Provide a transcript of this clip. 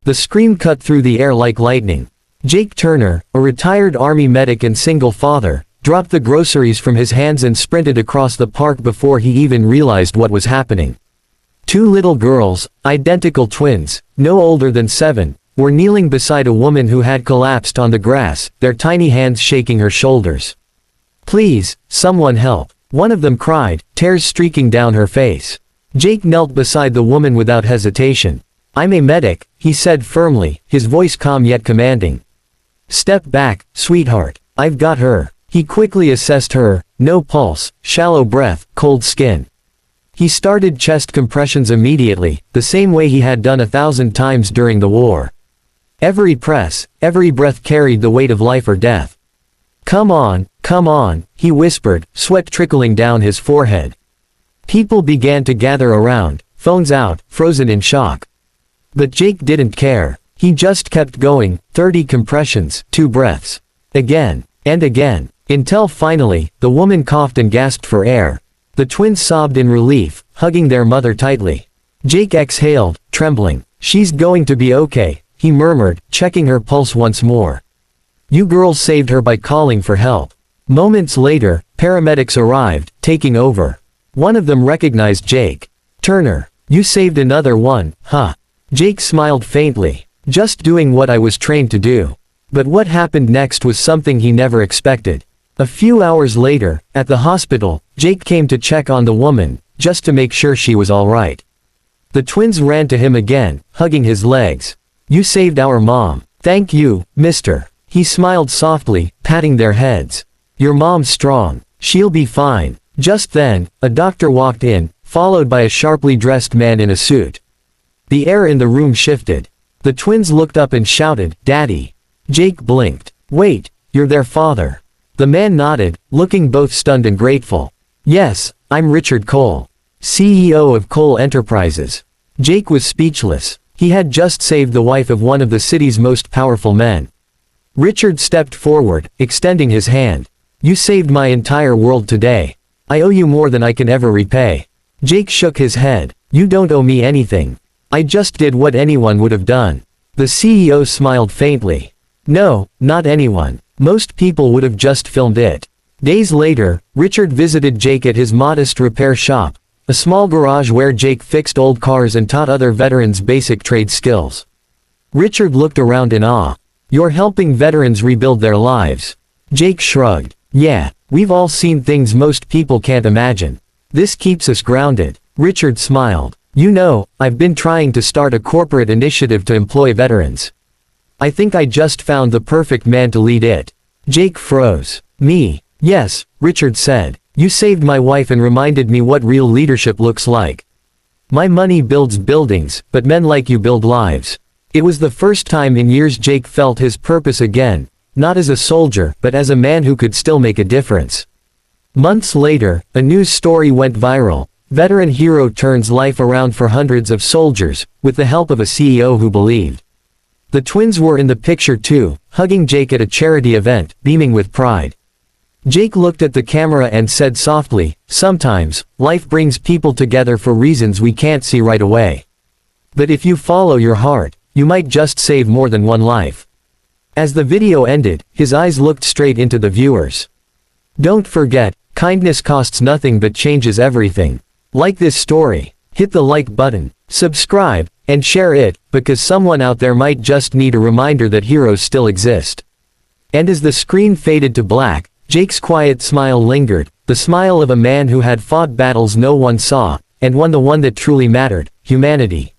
The scream cut through the air like lightning. Jake Turner, a retired Army medic and single father, dropped the groceries from his hands and sprinted across the park before he even realized what was happening. Two little girls, identical twins, no older than 7, were kneeling beside a woman who had collapsed on the grass, their tiny hands shaking her shoulders. "Please, someone help," one of them cried, tears streaking down her face. Jake knelt beside the woman without hesitation. "I'm a medic," he said firmly, his voice calm yet commanding. "Step back, sweetheart. I've got her." He quickly assessed her: no pulse, shallow breath, cold skin. He started chest compressions immediately, the same way he had done 1,000 times during the war. Every press, every breath carried the weight of life or death. Come on, he whispered, sweat trickling down his forehead. People began to gather around, phones out, frozen in shock. But Jake didn't care. He just kept going, 30 compressions, 2 breaths. Again, and again, until finally, the woman coughed and gasped for air. The twins sobbed in relief, hugging their mother tightly. Jake exhaled, trembling. "She's going to be okay," he murmured, checking her pulse once more. "You girls saved her by calling for help." Moments later, paramedics arrived, taking over. One of them recognized Jake. "Turner, you saved another one, huh?" Jake smiled faintly. "Just doing what I was trained to do." But what happened next was something he never expected. A few hours later, at the hospital, Jake came to check on the woman, just to make sure she was all right. The twins ran to him again, hugging his legs. "You saved our mom. Thank you, mister." He smiled softly, patting their heads. "Your mom's strong. She'll be fine." Just then, a doctor walked in, followed by a sharply dressed man in a suit. The air in the room shifted. The twins looked up and shouted, "Daddy!" Jake blinked. "Wait, you're their father." The man nodded, looking both stunned and grateful. "Yes, I'm Richard Cole, CEO of Cole Enterprises." Jake was speechless. He had just saved the wife of one of the city's most powerful men. Richard stepped forward, extending his hand. "You saved my entire world today. I owe you more than I can ever repay." Jake shook his head. "You don't owe me anything. I just did what anyone would have done." The CEO smiled faintly. "No, not anyone. Most people would have just filmed it." Days later, Richard visited Jake at his modest repair shop, a small garage where Jake fixed old cars and taught other veterans basic trade skills. Richard looked around in awe. "You're helping veterans rebuild their lives." Jake shrugged. "Yeah, we've all seen things most people can't imagine. This keeps us grounded." Richard smiled. "You know, I've been trying to start a corporate initiative to employ veterans. I think I just found the perfect man to lead it." Jake froze. "Me?" "Yes," Richard said. "You saved my wife and reminded me what real leadership looks like. My money builds buildings, but men like you build lives." It was the first time in years Jake felt his purpose again, not as a soldier, but as a man who could still make a difference. Months later, a news story went viral. Veteran hero turns life around for hundreds of soldiers, with the help of a CEO who believed. The twins were in the picture too, hugging Jake at a charity event, beaming with pride. Jake looked at the camera and said softly, "Sometimes, life brings people together for reasons we can't see right away. But if you follow your heart, you might just save more than one life." As the video ended, his eyes looked straight into the viewers. Don't forget, kindness costs nothing but changes everything. Like this story, hit the like button, subscribe, and share it, because someone out there might just need a reminder that heroes still exist. And as the screen faded to black, Jake's quiet smile lingered, the smile of a man who had fought battles no one saw, and won the one that truly mattered: humanity.